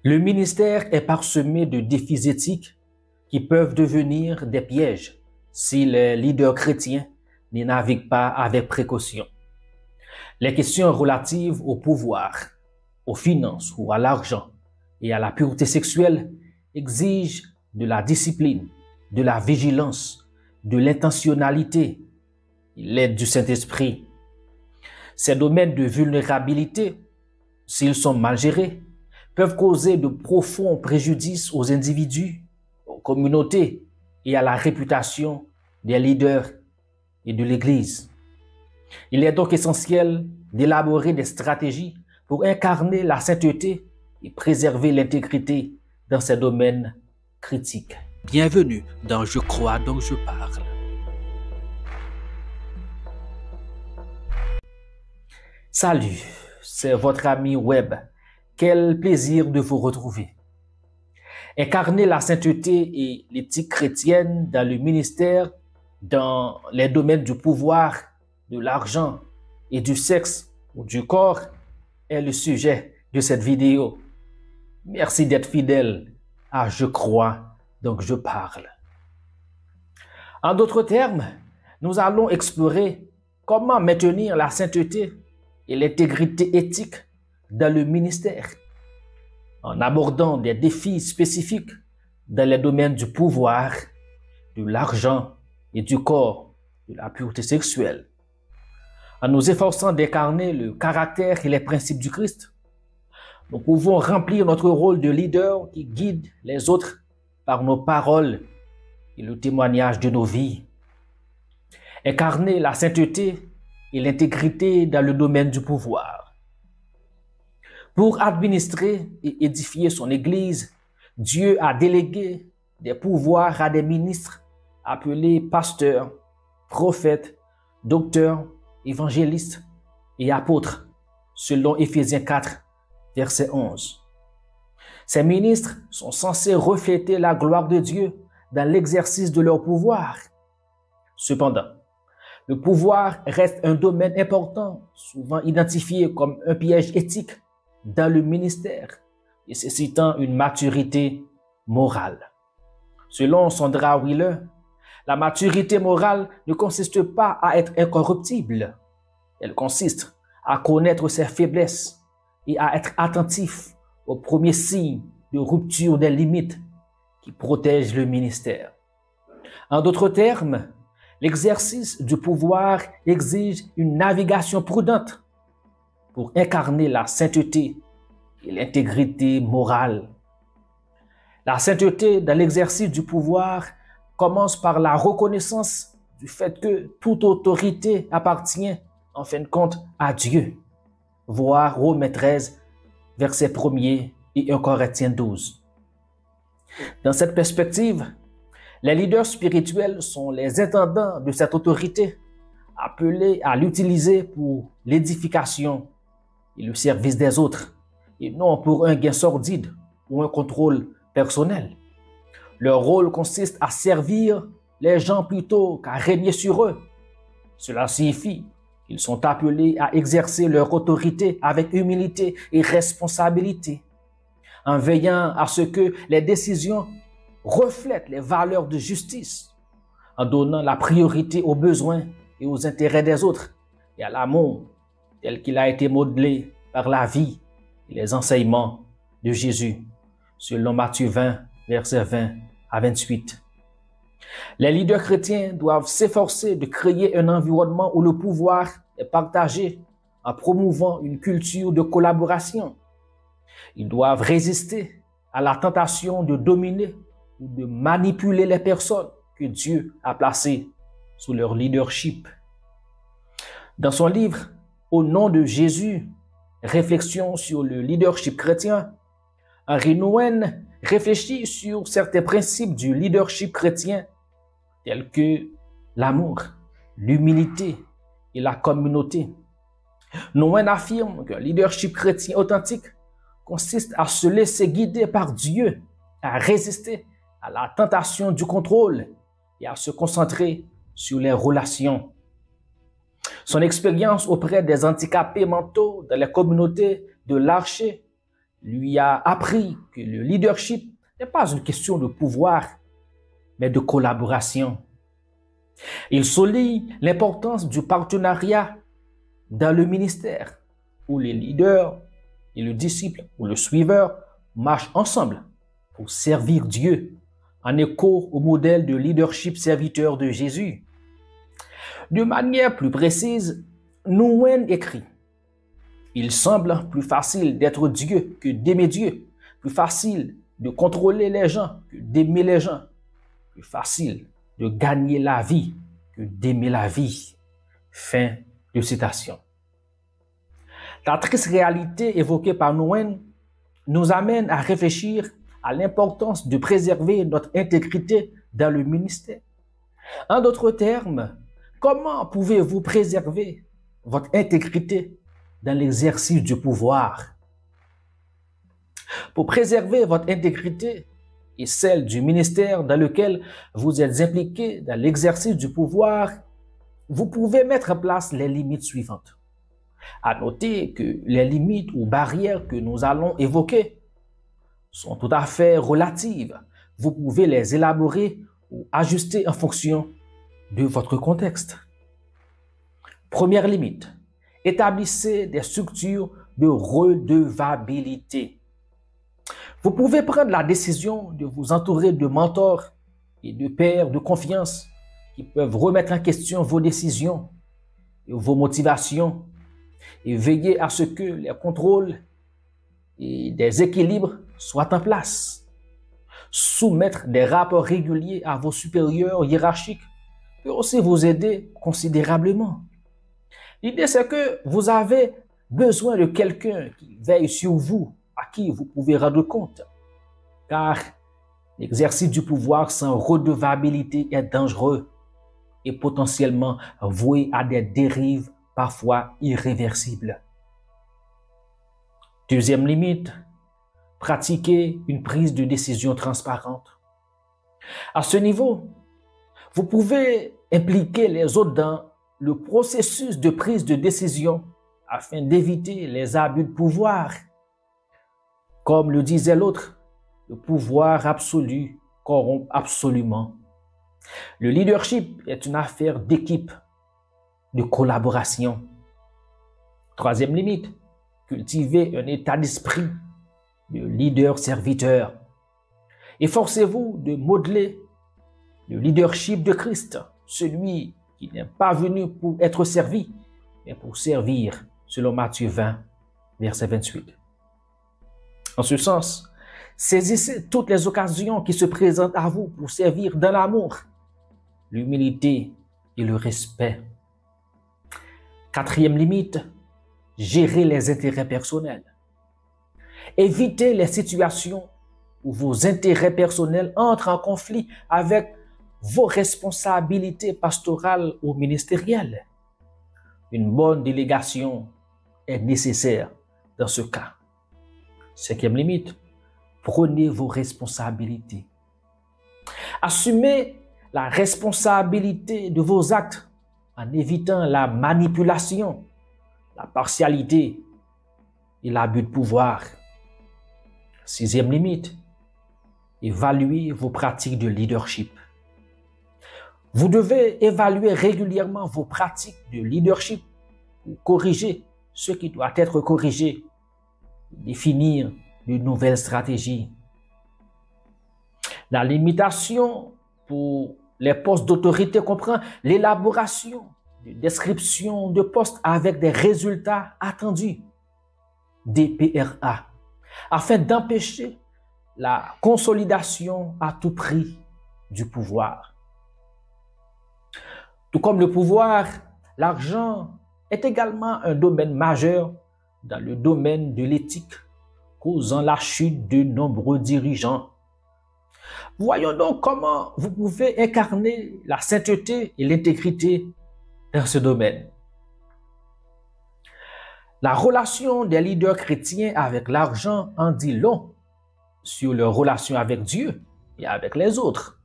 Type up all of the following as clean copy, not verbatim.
Le ministère est parsemé de défis éthiques qui peuvent devenir des pièges si les leaders chrétiens n'y naviguent pas avec précaution. Les questions relatives au pouvoir, aux finances ou à l'argent et à la pureté sexuelle exigent de la discipline, de la vigilance, de l'intentionnalité et l'aide du Saint-Esprit. Ces domaines de vulnérabilité, s'ils sont mal gérés, peuvent causer de profonds préjudices aux individus, aux communautés et à la réputation des leaders et de l'Église. Il est donc essentiel d'élaborer des stratégies pour incarner la sainteté et préserver l'intégrité dans ces domaines critiques. Bienvenue dans Je crois donc je parle. Salut, c'est votre ami Webb. Quel plaisir de vous retrouver. Incarner la sainteté et l'éthique chrétienne dans le ministère, dans les domaines du pouvoir, de l'argent et du sexe ou du corps est le sujet de cette vidéo. Merci d'être fidèle à Je crois, donc je parle. En d'autres termes, nous allons explorer comment maintenir la sainteté et l'intégrité éthique dans le ministère, en abordant des défis spécifiques dans les domaines du pouvoir, de l'argent et du corps, de la pureté sexuelle, en nous efforçant d'incarner le caractère et les principes du Christ. Nous pouvons remplir notre rôle de leader qui guide les autres par nos paroles et le témoignage de nos vies. Incarner la sainteté et l'intégrité dans le domaine du pouvoir. Pour administrer et édifier son Église, Dieu a délégué des pouvoirs à des ministres appelés pasteurs, prophètes, docteurs, évangélistes et apôtres, selon Éphésiens 4, verset 11. Ces ministres sont censés refléter la gloire de Dieu dans l'exercice de leur pouvoir. Cependant, le pouvoir reste un domaine important, souvent identifié comme un piège éthique dans le ministère, nécessitant une maturité morale. Selon Sandra Wheeler, la maturité morale ne consiste pas à être incorruptible. Elle consiste à connaître ses faiblesses et à être attentif aux premiers signes de rupture des limites qui protègent le ministère. En d'autres termes, l'exercice du pouvoir exige une navigation prudente pour incarner la sainteté et l'intégrité morale. La sainteté dans l'exercice du pouvoir commence par la reconnaissance du fait que toute autorité appartient en fin de compte à Dieu. Voir Romains 13, versets 1er et 1 Corinthiens 12. Dans cette perspective, les leaders spirituels sont les intendants de cette autorité, appelés à l'utiliser pour l'édification et le service des autres, et non pour un gain sordide ou un contrôle personnel. Leur rôle consiste à servir les gens plutôt qu'à régner sur eux. Cela signifie qu'ils sont appelés à exercer leur autorité avec humilité et responsabilité, en veillant à ce que les décisions reflètent les valeurs de justice, en donnant la priorité aux besoins et aux intérêts des autres et à l'amour tel qu'il a été modelé par la vie et les enseignements de Jésus, selon Matthieu 20, versets 20 à 28. Les leaders chrétiens doivent s'efforcer de créer un environnement où le pouvoir est partagé en promouvant une culture de collaboration. Ils doivent résister à la tentation de dominer ou de manipuler les personnes que Dieu a placées sous leur leadership. Dans son livre « Au nom de Jésus, réflexion sur le leadership chrétien », Henry Nouwen réfléchit sur certains principes du leadership chrétien tels que l'amour, l'humilité et la communauté. Nouwen affirme qu'un leadership chrétien authentique consiste à se laisser guider par Dieu, à résister à la tentation du contrôle et à se concentrer sur les relations. Son expérience auprès des handicapés mentaux dans les communautés de l'Archer lui a appris que le leadership n'est pas une question de pouvoir, mais de collaboration. Il souligne l'importance du partenariat dans le ministère, où les leaders et le disciple ou le suiveur marchent ensemble pour servir Dieu, en écho au modèle de leadership serviteur de Jésus. De manière plus précise, Nouwen écrit: il semble plus facile d'être Dieu que d'aimer Dieu, plus facile de contrôler les gens que d'aimer les gens, plus facile de gagner la vie que d'aimer la vie. Fin de citation. La triste réalité évoquée par Nouwen nous amène à réfléchir à l'importance de préserver notre intégrité dans le ministère. En d'autres termes, comment pouvez-vous préserver votre intégrité dans l'exercice du pouvoir? Pour préserver votre intégrité et celle du ministère dans lequel vous êtes impliqué dans l'exercice du pouvoir, vous pouvez mettre en place les limites suivantes. À noter que les limites ou barrières que nous allons évoquer sont tout à fait relatives. Vous pouvez les élaborer ou ajuster en fonction de votre contexte. Première limite, établissez des structures de redevabilité. Vous pouvez prendre la décision de vous entourer de mentors et de pairs de confiance qui peuvent remettre en question vos décisions et vos motivations et veiller à ce que les contrôles et des équilibres soient en place. Soumettre des rapports réguliers à vos supérieurs hiérarchiques peut aussi vous aider considérablement. L'idée, c'est que vous avez besoin de quelqu'un qui veille sur vous, à qui vous pouvez rendre compte. Car l'exercice du pouvoir sans redevabilité est dangereux et potentiellement voué à des dérives parfois irréversibles. Deuxième limite, pratiquer une prise de décision transparente. À ce niveau, vous pouvez impliquer les autres dans le processus de prise de décision afin d'éviter les abus de pouvoir. Comme le disait l'autre, le pouvoir absolu corrompt absolument. Le leadership est une affaire d'équipe, de collaboration. Troisième limite, cultivez un état d'esprit de leader-serviteur. Efforcez-vous de modeler le leadership de Christ, celui qui n'est pas venu pour être servi, mais pour servir, selon Matthieu 20, verset 28. En ce sens, saisissez toutes les occasions qui se présentent à vous pour servir dans l'amour, l'humilité et le respect. Quatrième limite, gérez les intérêts personnels. Évitez les situations où vos intérêts personnels entrent en conflit avec vos responsabilités pastorales ou ministérielles. Une bonne délégation est nécessaire dans ce cas. Cinquième limite, prenez vos responsabilités. Assumez la responsabilité de vos actes en évitant la manipulation, la partialité et l'abus de pouvoir. Sixième limite, évaluez vos pratiques de leadership. Vous devez évaluer régulièrement vos pratiques de leadership pour corriger ce qui doit être corrigé, définir de nouvelles stratégies. La limitation pour les postes d'autorité comprend l'élaboration de descriptions de postes avec des résultats attendus, DPRA, afin d'empêcher la consolidation à tout prix du pouvoir. Tout comme le pouvoir, l'argent est également un domaine majeur dans le domaine de l'éthique, causant la chute de nombreux dirigeants. Voyons donc comment vous pouvez incarner la sainteté et l'intégrité dans ce domaine. La relation des leaders chrétiens avec l'argent en dit long sur leur relation avec Dieu et avec les autres.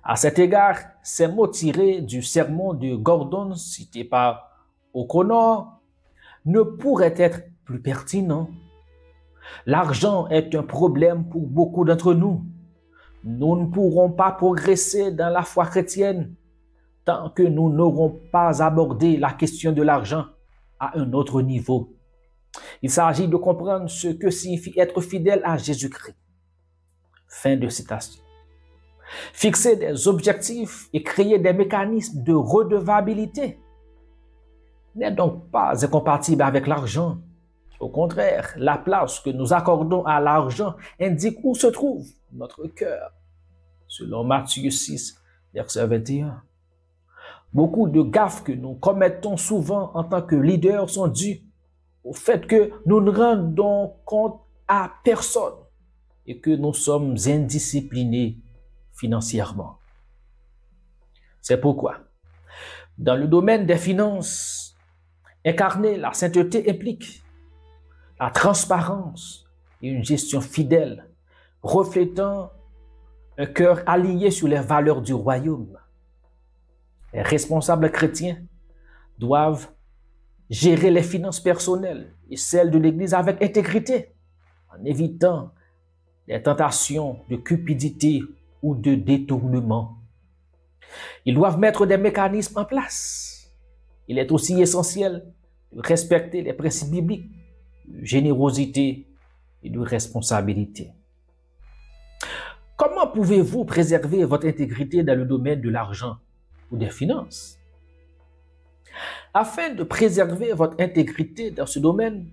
À cet égard, ces mots tirés du sermon de Gordon cité par O'Connor ne pourraient être plus pertinents. L'argent est un problème pour beaucoup d'entre nous. Nous ne pourrons pas progresser dans la foi chrétienne tant que nous n'aurons pas abordé la question de l'argent à un autre niveau. Il s'agit de comprendre ce que signifie être fidèle à Jésus-Christ. Fin de citation. Fixer des objectifs et créer des mécanismes de redevabilité n'est donc pas incompatible avec l'argent. Au contraire, la place que nous accordons à l'argent indique où se trouve notre cœur. Selon Matthieu 6, verset 21. Beaucoup de gaffes que nous commettons souvent en tant que leaders sont dues au fait que nous ne rendons compte à personne et que nous sommes indisciplinés financièrement. C'est pourquoi, dans le domaine des finances, incarner la sainteté implique la transparence et une gestion fidèle, reflétant un cœur aligné sur les valeurs du royaume. Les responsables chrétiens doivent gérer les finances personnelles et celles de l'Église avec intégrité, en évitant les tentations de cupidité ou de détournement. Ils doivent mettre des mécanismes en place. Il est aussi essentiel de respecter les principes bibliques de générosité et de responsabilité. Comment pouvez-vous préserver votre intégrité dans le domaine de l'argent ou des finances? Afin de préserver votre intégrité dans ce domaine,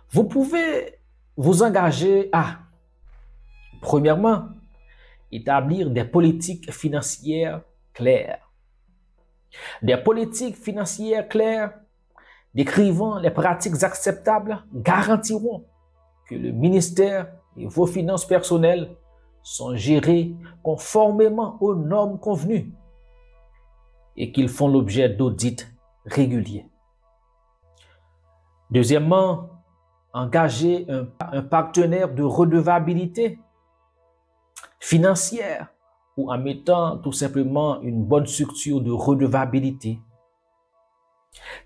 vous pouvez vous engager à, premièrement, établir des politiques financières claires. Des politiques financières claires décrivant les pratiques acceptables garantiront que le ministère et vos finances personnelles sont gérés conformément aux normes convenues et qu'ils font l'objet d'audits réguliers. Deuxièmement, engager un partenaire de redevabilité financière ou en mettant tout simplement une bonne structure de redevabilité.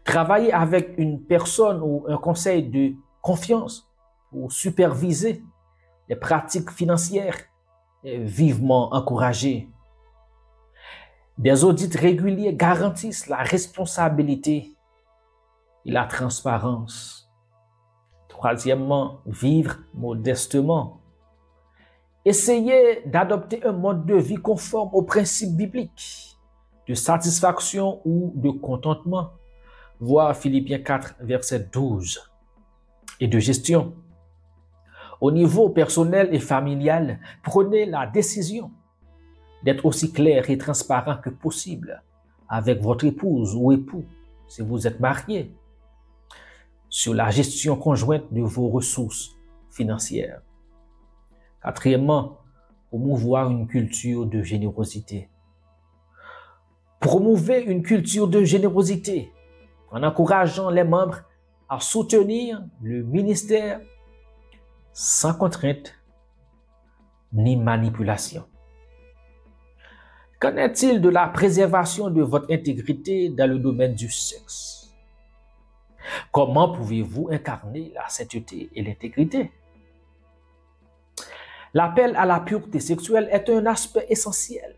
Travailler avec une personne ou un conseil de confiance pour superviser les pratiques financières est vivement encouragé. Des audits réguliers garantissent la responsabilité et la transparence. Troisièmement, vivre modestement. Essayez d'adopter un mode de vie conforme aux principes bibliques de satisfaction ou de contentement. Voir Philippiens 4, verset 12. Et de gestion. Au niveau personnel et familial, prenez la décision d'être aussi clair et transparent que possible avec votre épouse ou époux, si vous êtes marié, sur la gestion conjointe de vos ressources financières. Quatrièmement, promouvoir une culture de générosité. Promouvez une culture de générosité en encourageant les membres à soutenir le ministère sans contrainte ni manipulation. Qu'en est-il de la préservation de votre intégrité dans le domaine du sexe? Comment pouvez-vous incarner la sainteté et l'intégrité? L'appel à la pureté sexuelle est un aspect essentiel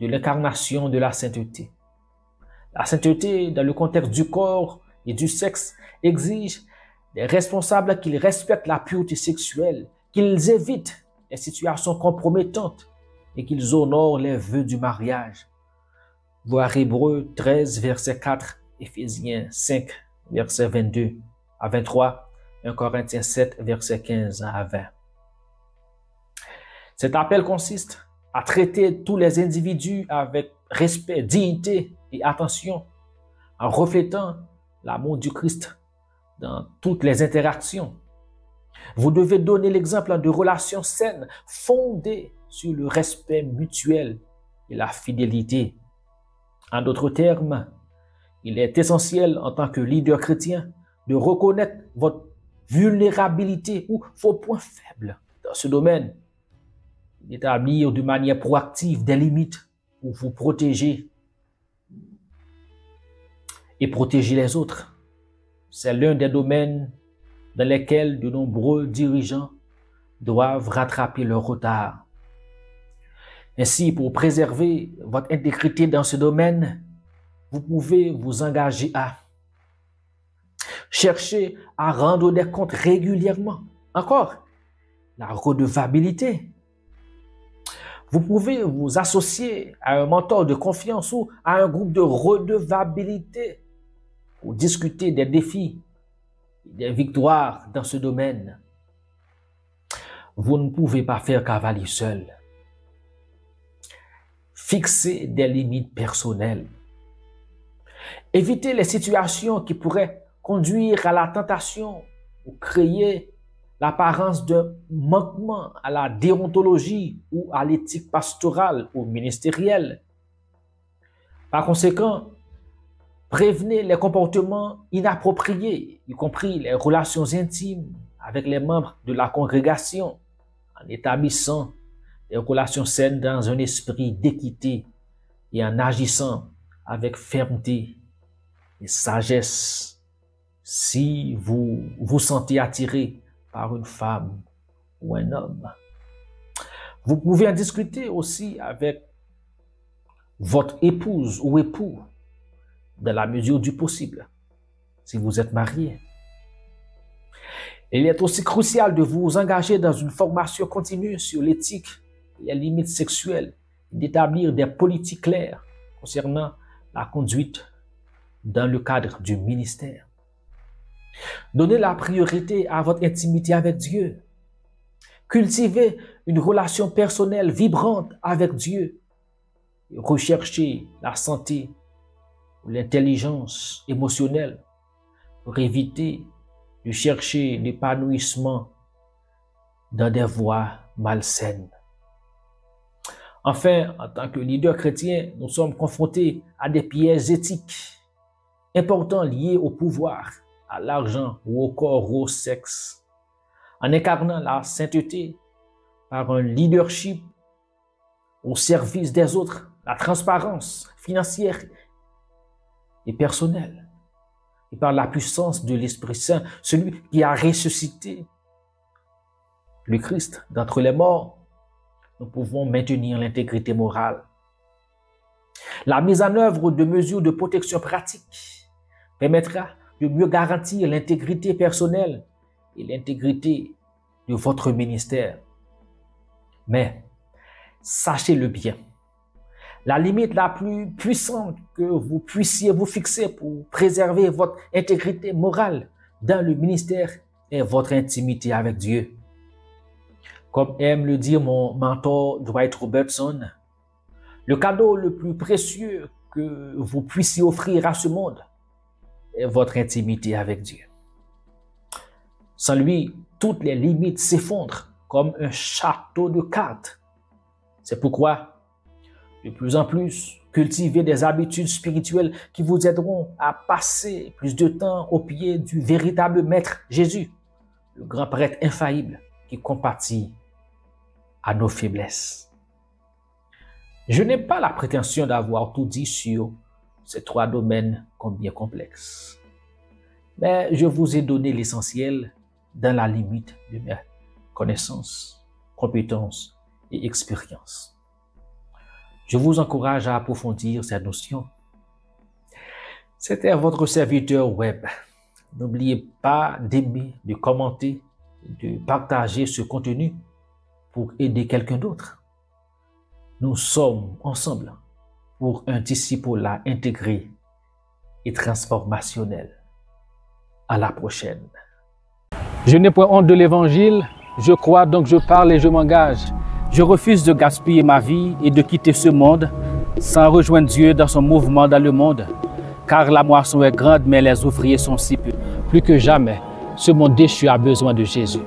de l'incarnation de la sainteté. La sainteté, dans le contexte du corps et du sexe, exige des responsables qu'ils respectent la pureté sexuelle, qu'ils évitent les situations compromettantes et qu'ils honorent les vœux du mariage. Voir Hébreux 13, verset 4, Éphésiens 5, verset 22 à 23, 1 Corinthiens 7, verset 15 à 20. Cet appel consiste à traiter tous les individus avec respect, dignité et attention, en reflétant l'amour du Christ dans toutes les interactions. Vous devez donner l'exemple de relations saines fondées sur le respect mutuel et la fidélité. En d'autres termes, il est essentiel en tant que leader chrétien de reconnaître votre vulnérabilité ou vos points faibles dans ce domaine, d'établir de manière proactive des limites pour vous protéger et protéger les autres. C'est l'un des domaines dans lesquels de nombreux dirigeants doivent rattraper leur retard. Ainsi, pour préserver votre intégrité dans ce domaine, vous pouvez vous engager à chercher à rendre des comptes régulièrement. Encore, la redevabilité. Vous pouvez vous associer à un mentor de confiance ou à un groupe de redevabilité pour discuter des défis et des victoires dans ce domaine. Vous ne pouvez pas faire cavalier seul. Fixez des limites personnelles. Évitez les situations qui pourraient conduire à la tentation ou créer l'apparence d'un manquement à la déontologie ou à l'éthique pastorale ou ministérielle. Par conséquent, prévenez les comportements inappropriés, y compris les relations intimes avec les membres de la congrégation, en établissant des relations saines dans un esprit d'équité et en agissant avec fermeté et sagesse. Si vous vous sentez attiré par une femme ou un homme, vous pouvez en discuter aussi avec votre épouse ou époux dans la mesure du possible, si vous êtes marié. Il est aussi crucial de vous engager dans une formation continue sur l'éthique et les limites sexuelles et d'établir des politiques claires concernant la conduite dans le cadre du ministère. Donnez la priorité à votre intimité avec Dieu. Cultivez une relation personnelle vibrante avec Dieu. Et recherchez la santé ou l'intelligence émotionnelle pour éviter de chercher l'épanouissement dans des voies malsaines. Enfin, en tant que leader chrétien, nous sommes confrontés à des pièges éthiques importants liés au pouvoir, à l'argent ou au corps ou au sexe. En incarnant la sainteté par un leadership au service des autres, la transparence financière et personnelle, et par la puissance de l'Esprit Saint, celui qui a ressuscité le Christ d'entre les morts, nous pouvons maintenir l'intégrité morale. La mise en œuvre de mesures de protection pratiques permettra de mieux garantir l'intégrité personnelle et l'intégrité de votre ministère. Mais sachez-le bien, la limite la plus puissante que vous puissiez vous fixer pour préserver votre intégrité morale dans le ministère est votre intimité avec Dieu. Comme aime le dire mon mentor Dwight Robertson, le cadeau le plus précieux que vous puissiez offrir à ce monde est votre intimité avec Dieu. Sans lui, toutes les limites s'effondrent comme un château de cartes. C'est pourquoi, de plus en plus, cultivez des habitudes spirituelles qui vous aideront à passer plus de temps aux pieds du véritable Maître Jésus, le grand prêtre infaillible qui compatit à nos faiblesses. Je n'ai pas la prétention d'avoir tout dit sur ces trois domaines combien complexes, mais je vous ai donné l'essentiel dans la limite de mes connaissances, compétences et expériences. Je vous encourage à approfondir ces notions. C'était votre serviteur web. N'oubliez pas d'aimer, de commenter, de partager ce contenu pour aider quelqu'un d'autre. Nous sommes ensemble pour un discipulat intégré et transformationnel. À la prochaine. Je n'ai point honte de l'évangile, je crois donc je parle et je m'engage. Je refuse de gaspiller ma vie et de quitter ce monde sans rejoindre Dieu dans son mouvement dans le monde. Car la moisson est grande, mais les ouvriers sont si peu. Plus que jamais, ce monde déchu a besoin de Jésus.